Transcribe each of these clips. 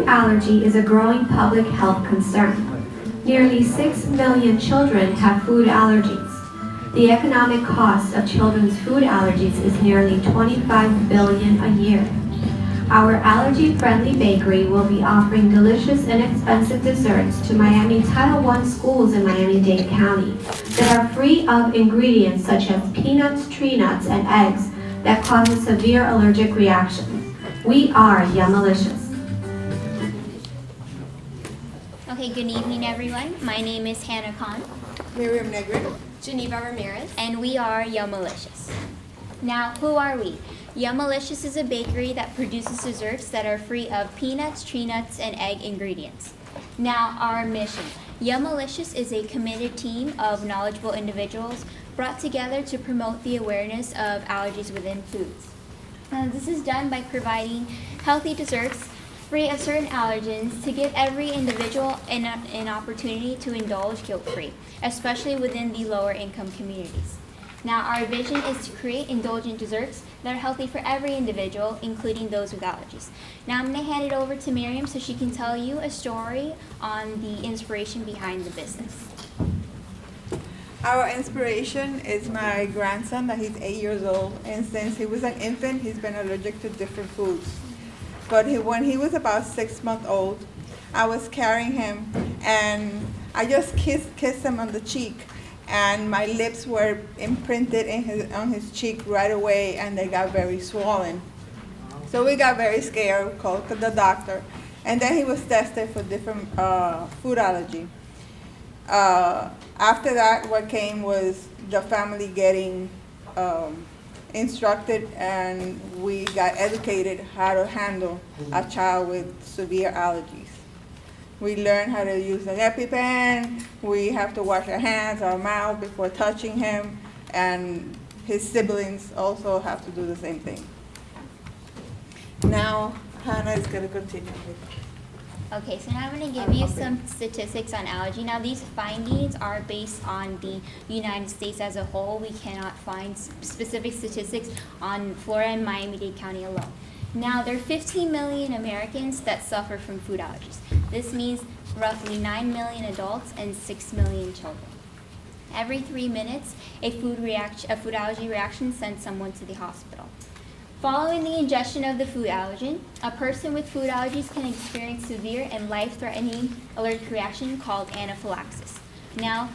Food allergy is a growing public health concern. Nearly 6 million children have food allergies. The economic cost of children's food allergies is nearly $25 billion a year. Our allergy-friendly bakery will be offering delicious, inexpensive desserts to Miami Title I schools in Miami-Dade County that are free of ingredients such as peanuts, tree nuts, and eggs that cause a severe allergic reaction. We are Yumalicious. Okay, good evening everyone. My name is Hannah Khan. Miriam Negrin. Geneva Ramirez. And we are Yumalicious. Now, who are we? Yumalicious is a bakery that produces desserts that are free of peanuts, tree nuts, and egg ingredients. Now, our mission. Yumalicious is a committed team of knowledgeable individuals brought together to promote the awareness of allergies within foods. This is done by providing healthy desserts free of certain allergens to give every individual an opportunity to indulge guilt-free, especially within the lower income communities. Now, our vision is to create indulgent desserts that are healthy for every individual, including those with allergies. Now, I'm going to hand it over to Miriam so she can tell you a story on the inspiration behind the business. Our inspiration is my grandson, that he's 8 years old, and since he was an infant, he's been allergic to different foods. But when he was about 6 months old, I was carrying him, and I just kissed him on the cheek, and my lips were imprinted on his cheek right away, and they got very swollen. So we got very scared, called the doctor, and then he was tested for different food allergy. After that, what came was the family getting instructed, and we got educated how to handle a child with severe allergies. We learned how to use an EpiPen. We have to wash our hands, our mouth before touching him, and his siblings also have to do the same thing. Now, Hannah is going to continue with. Okay, so now I'm going to give you some statistics on allergy. Now, these findings are based on the United States as a whole. We cannot find specific statistics on Florida and Miami-Dade County alone. Now, there are 15 million Americans that suffer from food allergies. This means roughly 9 million adults and 6 million children. Every 3 minutes, a food allergy reaction sends someone to the hospital. Following the ingestion of the food allergen, a person with food allergies can experience severe and life-threatening allergic reaction called anaphylaxis. Now,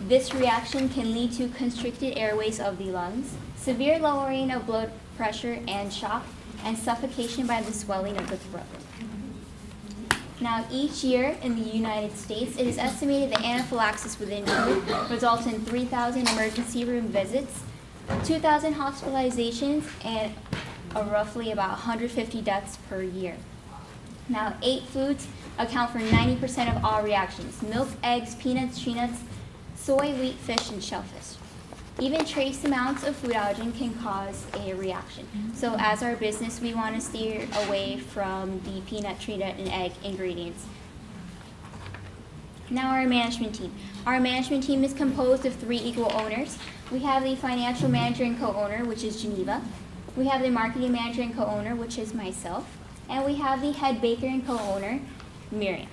this reaction can lead to constricted airways of the lungs, severe lowering of blood pressure and shock, and suffocation by the swelling of the throat. Now, each year in the United States, it is estimated that anaphylaxis within food results in 3,000 emergency room visits, 2,000 hospitalizations, and roughly about 150 deaths per year. Now, 8 foods account for 90% of all reactions: milk, eggs, peanuts, tree nuts, soy, wheat, fish, and shellfish. Even trace amounts of food allergen can cause a reaction. So as our business, we want to steer away from the peanut, tree nut, and egg ingredients. Now, our management team. Our management team is composed of 3 equal owners. We have the financial manager and co-owner, which is Geneva. We have the marketing manager and co-owner, which is myself. And we have the head baker and co-owner, Miriam.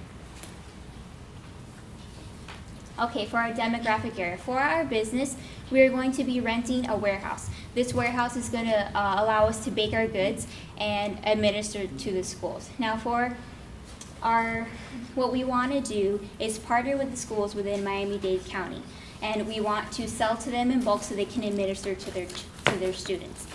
Okay, for our demographic area. For our business, we are going to be renting a warehouse. This warehouse is going to allow us to bake our goods and administer to the schools. Now, for what we want to do is partner with the schools within Miami-Dade County, and we want to sell to them in bulk so they can administer to their students.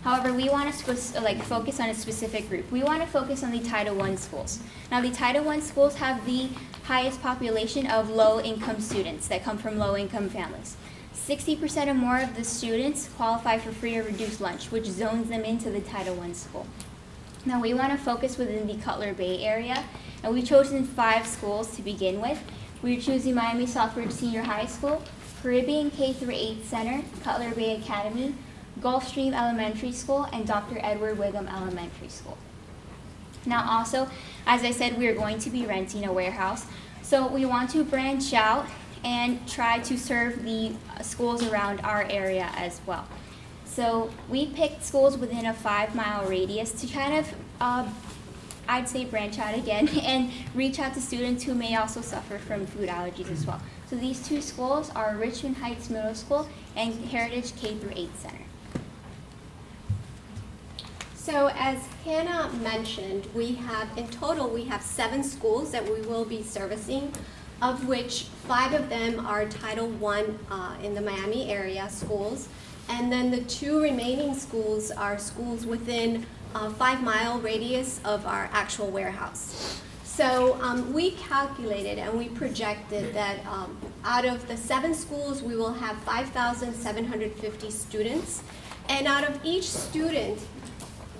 However, we want to focus on a specific group. We want to focus on the Title I schools. Now, the Title I schools have the highest population of low-income students that come from low-income families. 60% or more of the students qualify for free or reduced lunch, which zones them into the Title I school. Now, we want to focus within the Cutler Bay area, and we've chosen 5 schools to begin with. We're choosing Miami Southbridge Senior High School, Caribbean K-8 Center, Cutler Bay Academy, Gulfstream Elementary School, and Dr. Edward Wiggum Elementary School. Now, also, as I said, we are going to be renting a warehouse, so we want to branch out and try to serve the schools around our area as well. So we picked schools within a 5-mile radius to kind of I'd say branch out again and reach out to students who may also suffer from food allergies as well. So these two schools are Richmond Heights Middle School and Heritage K-8 Center. So as Hannah mentioned, in total, we have 7 schools that we will be servicing, of which 5 of them are Title I in the Miami area schools. And then the 2 remaining schools are schools within a 5-mile radius of our actual warehouse. So we calculated and we projected that out of the 7 schools, we will have 5,750 students. And out of each student,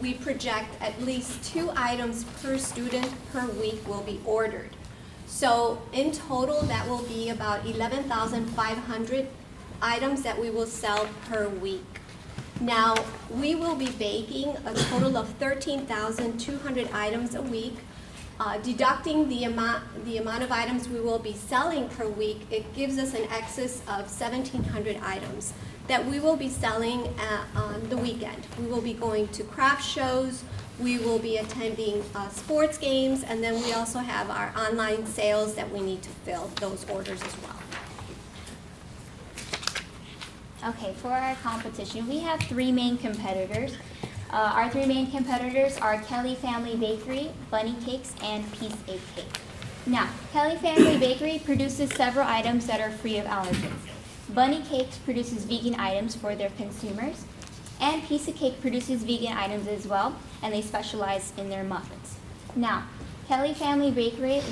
we project at least 2 items per student per week will be ordered. So in total, that will be about 11,500 items that we will sell per week. Now, we will be baking a total of 13,200 items a week. Deducting the amount of items we will be selling per week, it gives us an excess of 1,700 items that we will be selling on the weekend. We will be going to craft shows, we will be attending sports games, and then we also have our online sales that we need to fill those orders as well. Okay, for our competition, we have 3 main competitors. Our 3 main competitors are Kelly Family Bakery, Bunny Cakes, and Piece A Cake. Now, Kelly Family Bakery produces several items that are free of allergens. Bunny Cakes produces vegan items for their consumers, and Piece of Cake produces vegan items as well, and they specialize in their muffins. Now, Kelly Family Bakery,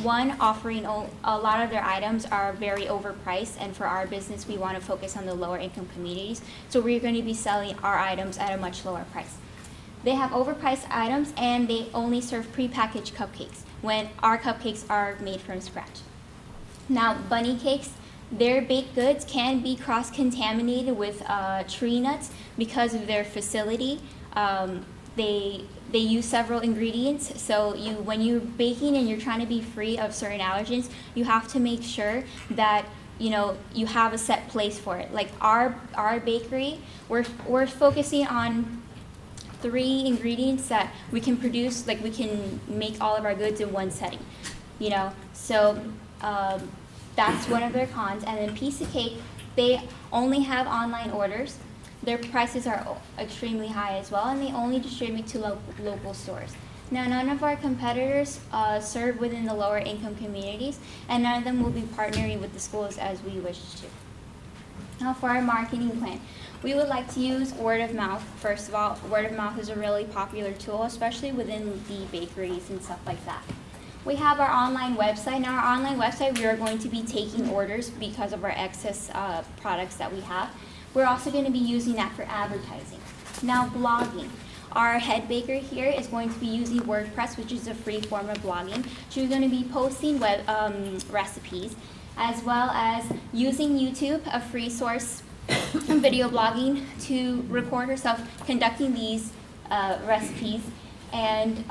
offering a lot of their items are very overpriced, and for our business, we want to focus on the lower income communities, so we're going to be selling our items at a much lower price. They have overpriced items, and they only serve prepackaged cupcakes, when our cupcakes are made from scratch. Now, Bunny Cakes, their baked goods can be cross-contaminated with tree nuts because of their facility. They use several ingredients, so when you're baking and you're trying to be free of certain allergens, you have to make sure that you have a set place for it. Like our bakery, we're focusing on 3 ingredients that we can produce, like we can make all of our goods in one setting, so that's one of their cons. And then Piece of Cake, they only have online orders. Their prices are extremely high as well, and they only distribute to local stores. Now, none of our competitors serve within the lower income communities, and none of them will be partnering with the schools as we wish to. Now, for our marketing plan, we would like to use word of mouth. First of all, word of mouth is a really popular tool, especially within the bakeries and stuff like that. We have our online website. Now, our online website, we are going to be taking orders because of our excess products that we have. We're also going to be using that for advertising. Now, blogging. Our head baker here is going to be using WordPress, which is a free form of blogging. She's going to be posting recipes, as well as using YouTube, a free source video blogging, to record herself conducting these recipes and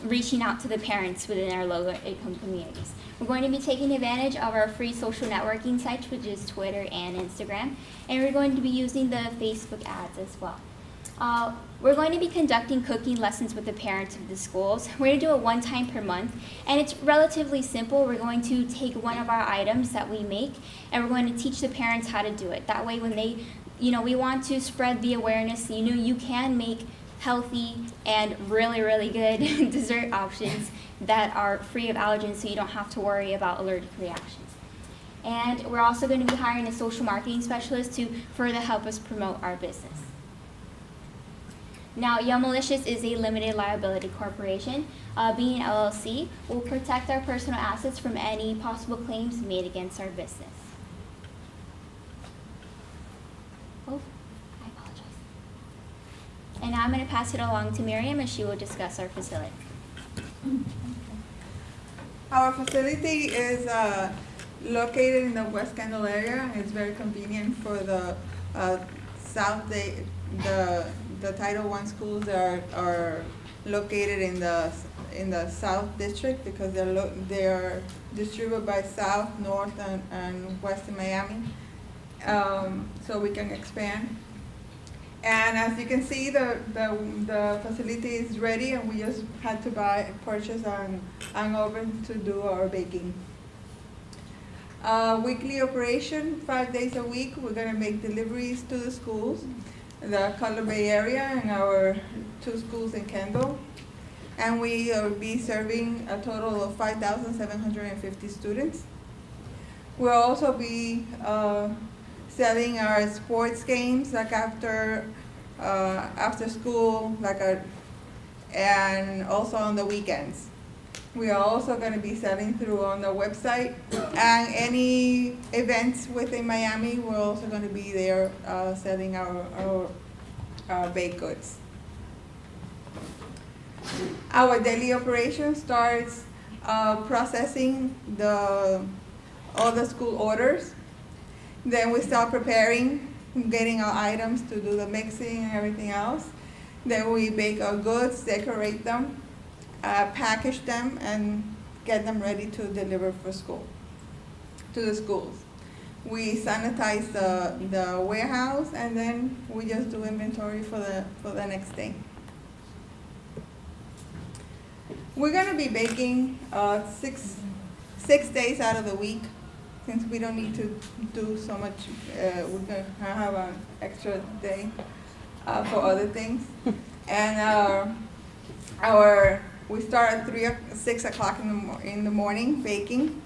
reaching out to the parents within our lower income communities. We're going to be taking advantage of our free social networking sites, which is Twitter and Instagram, and we're going to be using the Facebook ads as well. We're going to be conducting cooking lessons with the parents of the schools. We're going to do it 1 time per month, and it's relatively simple. We're going to take one of our items that we make, and we're going to teach the parents how to do it. That way, when they, we want to spread the awareness, you can make healthy and really, really good dessert options that are free of allergens, so you don't have to worry about allergic reactions. And we're also going to be hiring a social marketing specialist to further help us promote our business. Now, Yummalicious is a limited liability corporation. Being an LLC, will protect our personal assets from any possible claims made against our business. Oh, I apologize. And now I'm going to pass it along to Miriam, and she will discuss our facility. Our facility is located in the West Kendall area, and it's very convenient for the the Title I schools that are located in the South District, because they are distributed by South, North, and West in Miami, so we can expand. And as you can see, the facility is ready, and we just had to purchase an oven to do our baking. Weekly operation, 5 days a week. We're gonna make deliveries to the schools, the Color Bay area and our 2 schools in Kendall. And we will be serving a total of 5,750 students. We'll also be selling our sports games, like after school, and also on the weekends. We are also going to be selling through on the website, and any events within Miami, we're also going to be there selling our baked goods. Our daily operation starts processing all the school orders. Then we start preparing, getting our items to do the mixing and everything else. Then we bake our goods, decorate them, package them, and get them ready to deliver for school, to the schools. We sanitize the warehouse, and then we just do inventory for the next day. We're gonna be baking 6 days out of the week, since we don't need to do so much. We're gonna have an extra day for other things. And we start at 6 o'clock in the morning baking.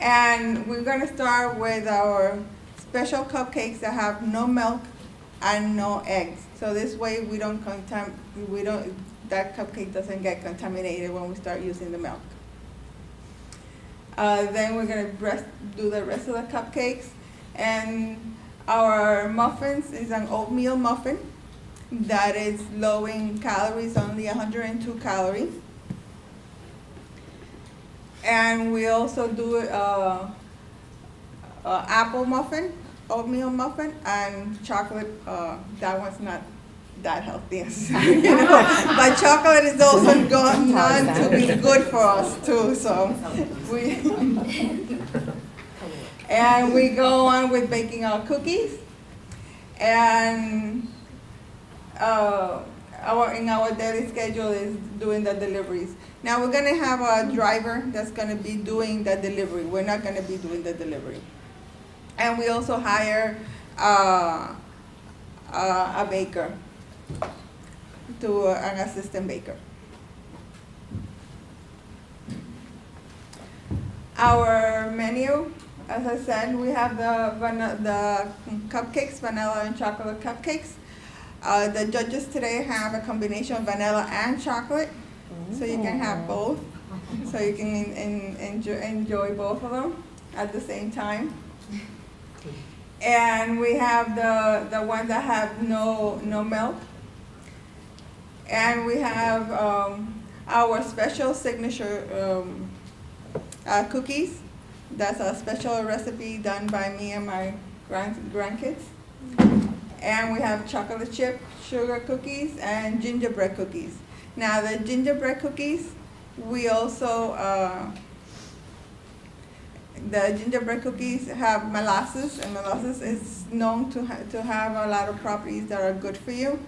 And we're gonna start with our special cupcakes that have no milk and no eggs. So this way that cupcake doesn't get contaminated when we start using the milk. Then we're gonna do the rest of the cupcakes. And our muffins is an oatmeal muffin that is low in calories, only 102 calories. And we also do apple muffin, oatmeal muffin, and chocolate. That one's not that healthy, but chocolate is also gone on to be good for us too. So we go on with baking our cookies, and in our daily schedule is doing the deliveries. Now we're gonna have a driver that's gonna be doing the delivery. We're not gonna be doing the delivery. And we also hire a baker, an assistant baker. Our menu, as I said, we have the cupcakes, vanilla and chocolate cupcakes. The judges today have a combination of vanilla and chocolate, so you can have both. So you can enjoy both of them at the same time. And we have the ones that have no milk. And we have our special signature cookies. That's a special recipe done by me and my grandkids. And we have chocolate chip sugar cookies and gingerbread cookies. Now the gingerbread cookies, we also, the gingerbread cookies have molasses, and molasses is known to have a lot of properties that are good for you.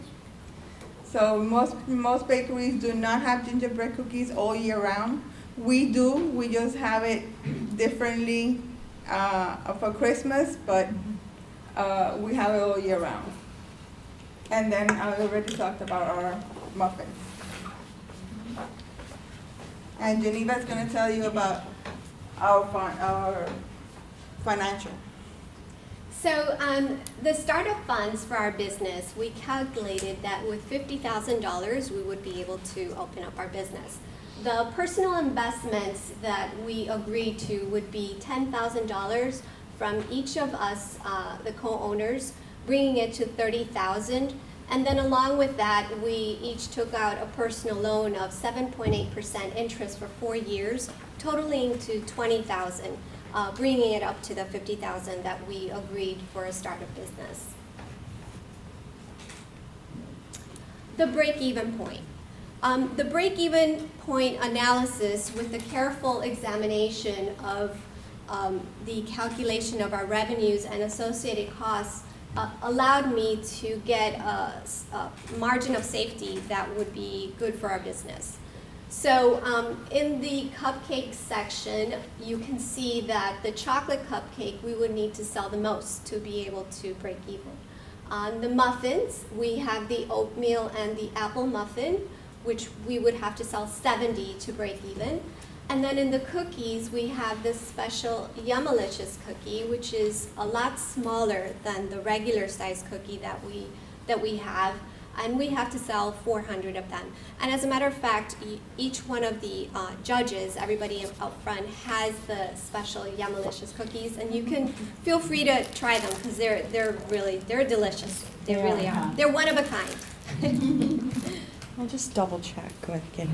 So most bakeries do not have gingerbread cookies all year round. We do, we just have it differently for Christmas, but we have it all year round. And then I already talked about our muffins. And Geneva's gonna tell you about our financial. So the startup funds for our business, we calculated that with $50,000, we would be able to open up our business. The personal investments that we agreed to would be $10,000 from each of us, the co-owners, bringing it to $30,000. And then along with that, we each took out a personal loan of 7.8% interest for 4 years, totaling to $20,000, bringing it up to the $50,000 that we agreed for a startup business. The break-even point. The break-even point analysis, with the careful examination of the calculation of our revenues and associated costs, allowed me to get a margin of safety that would be good for our business. So in the cupcake section, you can see that the chocolate cupcake we would need to sell the most to be able to break even. On the muffins, we have the oatmeal and the apple muffin, which we would have to sell 70 to break even. And then in the cookies, we have this special Yummalicious cookie, which is a lot smaller than the regular size cookie that we have. And we have to sell 400 of them. And as a matter of fact, each one of the judges, everybody up front, has the special Yummalicious cookies, and you can feel free to try them because they're delicious. They really are. They're one of a kind. I'll just double check again.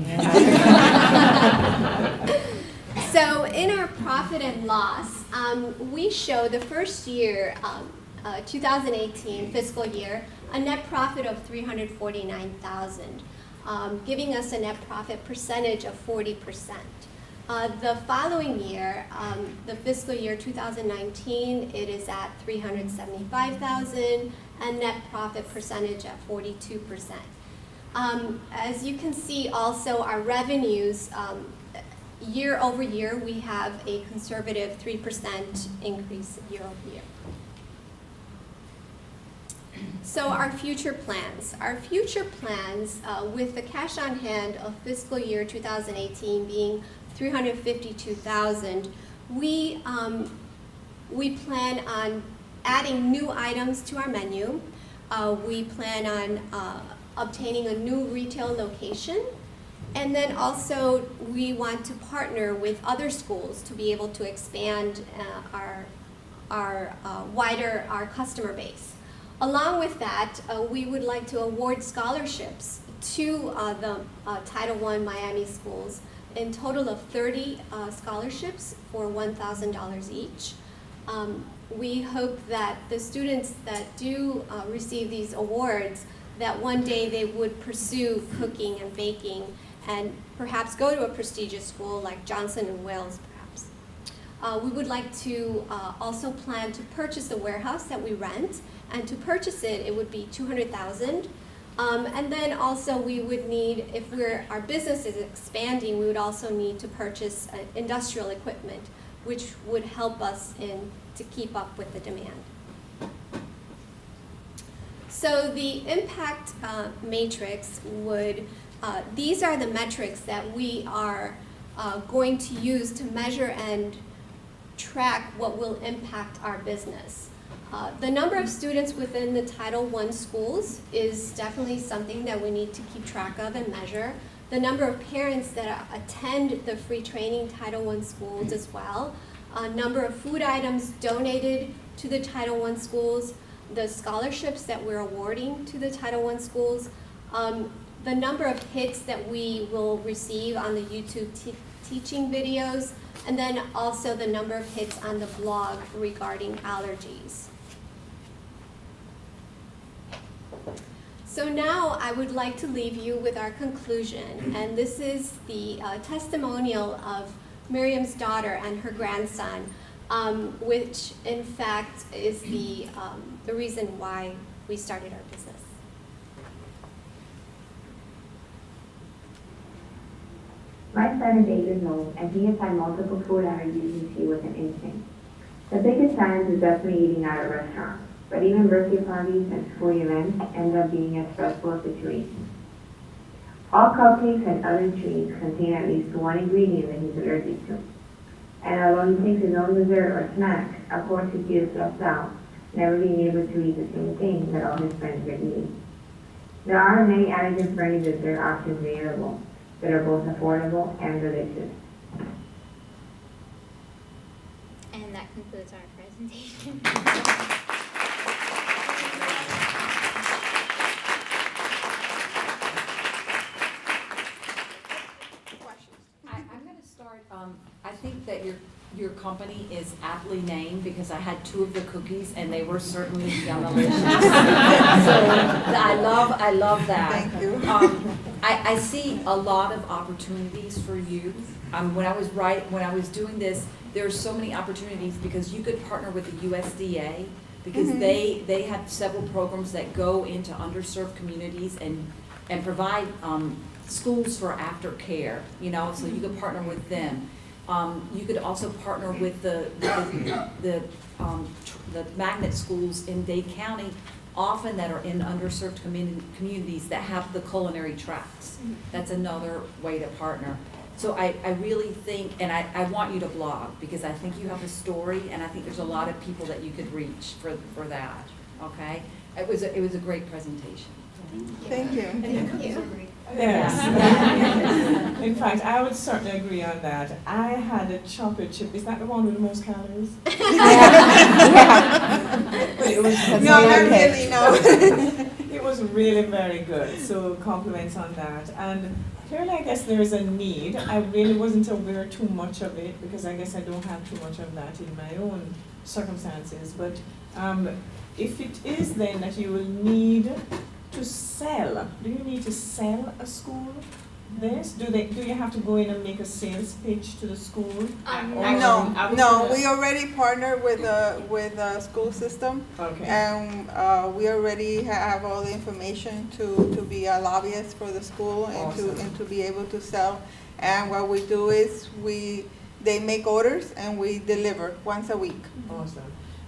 So in our profit and loss, we show the first year, 2018 fiscal year, a net profit of $349,000, giving us a net profit percentage of 40%. The following year, the fiscal year 2019, it is at $375,000 and net profit percentage at 42%. As you can see also, our revenues, year over year, we have a conservative 3% increase year over year. So our future plans. Our future plans, with the cash on hand of fiscal year 2018 being $352,000, we plan on adding new items to our menu. We plan on obtaining a new retail location. And then also we want to partner with other schools to be able to expand our customer base. Along with that, we would like to award scholarships to the Title I Miami schools, in total of 30 scholarships for $1,000 each. We hope that the students that do receive these awards, that one day they would pursue cooking and baking and perhaps go to a prestigious school like Johnson & Wales, perhaps. We would like to also plan to purchase a warehouse that we rent, and to purchase it, it would be $200,000. And then also we would need, if our business is expanding, we would also need to purchase industrial equipment, which would help us to keep up with the demand. So the impact matrix would, these are the metrics that we are going to use to measure and track what will impact our business. The number of students within the Title I schools is definitely something that we need to keep track of and measure. The number of parents that attend the free training Title I schools as well. Number of food items donated to the Title I schools. The scholarships that we're awarding to the Title I schools. The number of hits that we will receive on the YouTube teaching videos. And then also the number of hits on the blog regarding allergies. So now I would like to leave you with our conclusion, and this is the testimonial of Miriam's daughter and her grandson, which in fact is the reason why we started our business. My son is 8 years old, and he has had multiple food allergies since he was an infant. The biggest challenge is definitely eating out at restaurants, but even birthday parties and school events end up being a stressful situation. All cupcakes and other treats contain at least one ingredient that he's allergic to. And although he takes his own dessert or snack, of course he feels left out, never being able to eat the same thing that all his friends are eating. There are many allergen-friendly dessert options available that are both affordable and delicious. And that concludes our presentation. I'm going to start. I think that your company is aptly named because I had 2 of the cookies and they were certainly Yummalicious. So I love that. Thank you. I see a lot of opportunities for youth. When I was doing this, there are so many opportunities because you could partner with the USDA because they have several programs that go into underserved communities and provide schools for aftercare, you know, so you could partner with them. You could also partner with the magnet schools in Dade County, often that are in underserved communities that have the culinary tracks. That's another way to partner. So I really think, and I want you to blog, because I think you have a story, and I think there's a lot of people that you could reach for that, okay? It was a great presentation. Thank you. Thank you. Yes. In fact, I would certainly agree on that. I had a chocolate chip. Is that the one with the most calories? But it was No, not really, no. It was really very good. So compliments on that. And clearly, I guess there is a need. I really wasn't aware too much of it because I guess I don't have too much of that in my own circumstances. But if it is then that you will need to sell, do you need to sell a school this? Do you have to go in and make a sales pitch to the school? No, we already partner with a school system. Okay. And we already have all the information to be a lobbyist for the school and Awesome. to be able to sell. And what we do is they make orders and we deliver once a week. Awesome.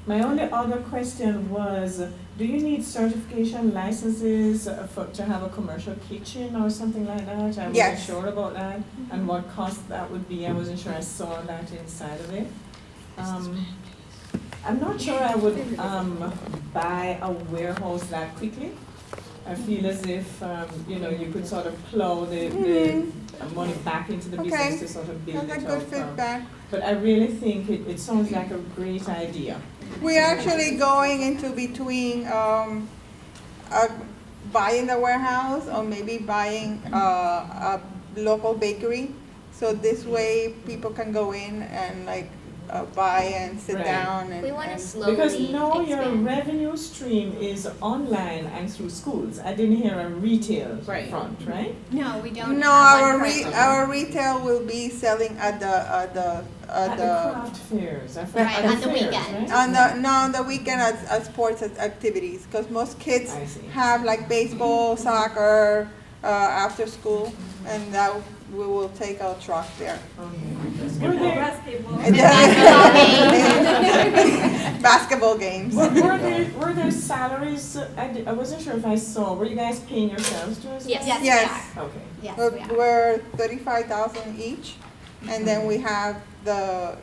My only other question was, do you need certification licenses to have a commercial kitchen or something like that? I wasn't Yes. sure about that and what cost that would be. I wasn't sure I saw that inside of it. I'm not sure I would buy a warehouse that quickly. I feel as if you could sort of plow the money back into the business to sort of build That's a it good up. feedback. But I really think it sounds like a great idea. We're actually going into between buying the warehouse or maybe buying a local bakery. So this way people can go in and buy and sit Right. down and. We want to and- slowly Because now your expand. revenue stream is online and through schools. I didn't hear a retail Right. front, right? No, we don't No, have our one currently. our retail will be selling at the At the craft fairs. Right, on the weekend. Right? on the weekend at sports activities, because most kids I see. have like baseball, soccer, after school, and that we will take our truck there. Okay. Basketball games. Were there salaries? I wasn't sure if I saw. Were you guys paying yourselves to as well? Yes, we Yes. are. Okay. Yes, we are. We're 35,000 each, and then we have the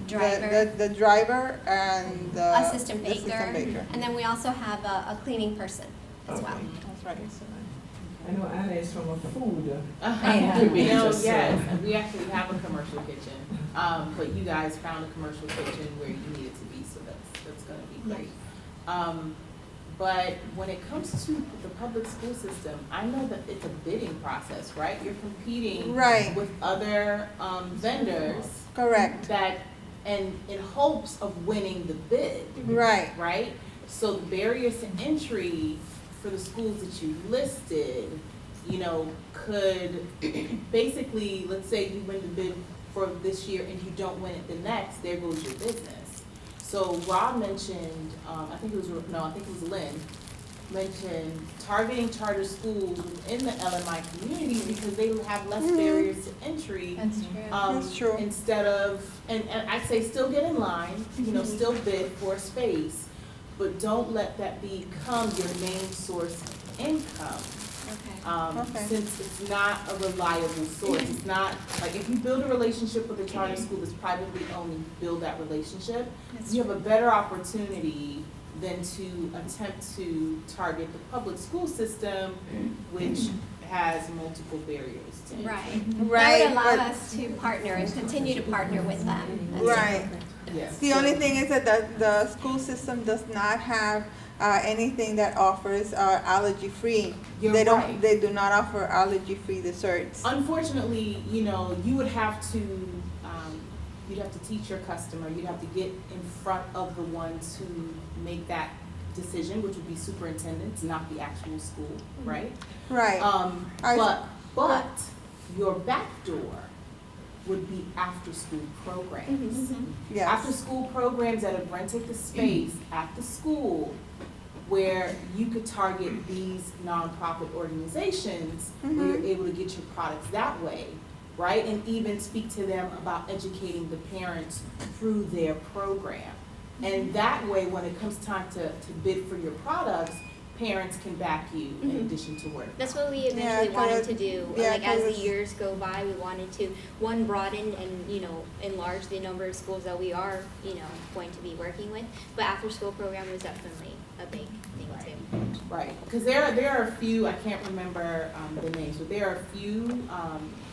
Driver. the driver and the Assistant baker. And then we also have a cleaning person as well. Okay. That's right. I know Anna is from a food. No, So- yes, we actually have a commercial kitchen, but you guys found a commercial kitchen where you needed to be, so that's gonna be great. But when it comes to the public school system, I know that it's a bidding process, right? You're competing Right. with other vendors Correct. and in hopes of winning the bid, Right. right? So the barriers to entry for the schools that you listed, could basically, let's say you win the bid for this year and you don't win it the next, there goes your business. So Rob mentioned, I think it was Lynn, mentioned targeting charter schools within the LMI community because they have less barriers to entry. That's true. That's true. Instead of, and I say still get in line, still bid for a space, but don't let that become your main source of income. Okay. Since it's not a reliable source. It's not, like if you build a relationship with a charter school that's privately owned and build that relationship, you have a better opportunity than to attempt to target the public school system, which has multiple barriers to entry. Right. Right, That would allow but- us to partner and continue to partner with them. Right. Yes. The only thing is that the school system does not have anything that offers allergy-free. You're They don't. right. They do not offer allergy-free desserts. Unfortunately, you would have to, you'd have to teach your customer, you'd have to get in front of the ones who make that decision, which would be superintendents, not the actual school, right? Right. But your back door would be after-school programs. Yes. After-school programs that would rent the space at the school where you could target these nonprofit organizations where you're able to get your products that way, right? And even speak to them about educating the parents through their program. And that way, when it comes time to bid for your products, parents can back you in addition to work. That's what we eventually wanted to do. Like as the years go by, we wanted to, one, broaden and, you know, enlarge the number of schools that we are, you know, going to be working with. But after-school program was definitely a big thing too. Right, because there are a few, I can't remember the names, but there are a few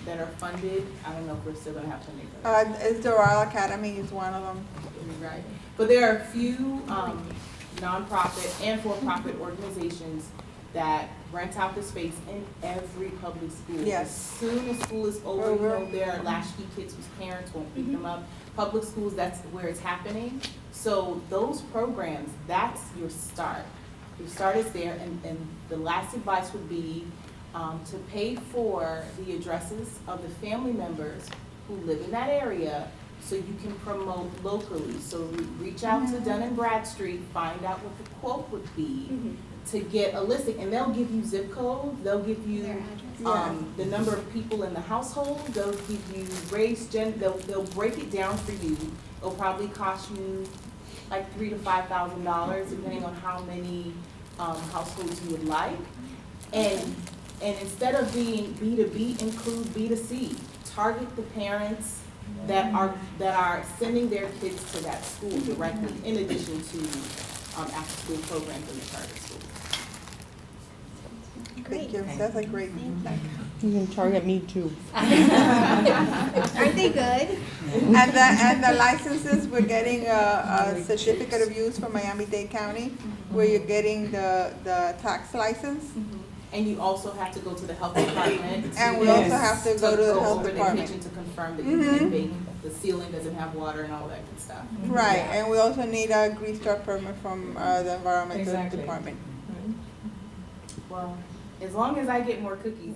that are funded. I don't know if we're still going to have funding for that. It's Doral Academy is one of them. Right, but there are a few nonprofit and for-profit organizations that rent out the space in every public school. Yes. As soon as school is over, you know, there are latchkey kids whose parents won't pick them up. Public schools, that's where it's happening. So those programs, that's your start. Your start is there, and the last advice would be to pay for the addresses of the family members who live in that area so you can promote locally. So reach out to Dun & Bradstreet, find out what the quote would be to get a listing, and they'll give you zip code, they'll give you the number of people in the household, they'll give you race, gender, they'll break it down for you. It'll probably cost you like $3,000 to $5,000, depending on how many households you would like. And instead of being B2B, include B2C. Target the parents that are sending their kids to that school directly, in addition to after-school programs in the charter schools. Thank you. That's a great. You can target me too. Aren't they good? And the licenses, we're getting a certificate of use from Miami-Dade County, where you're getting the tax license. And you also have to go to the health department. And we also have to go to the health over department. the kitchen to confirm that you can bake, the ceiling doesn't have water and all that good stuff. Right, Yeah. and we also need a grease trap permit from the environmental Exactly. department. Well, as long as I get more cookies.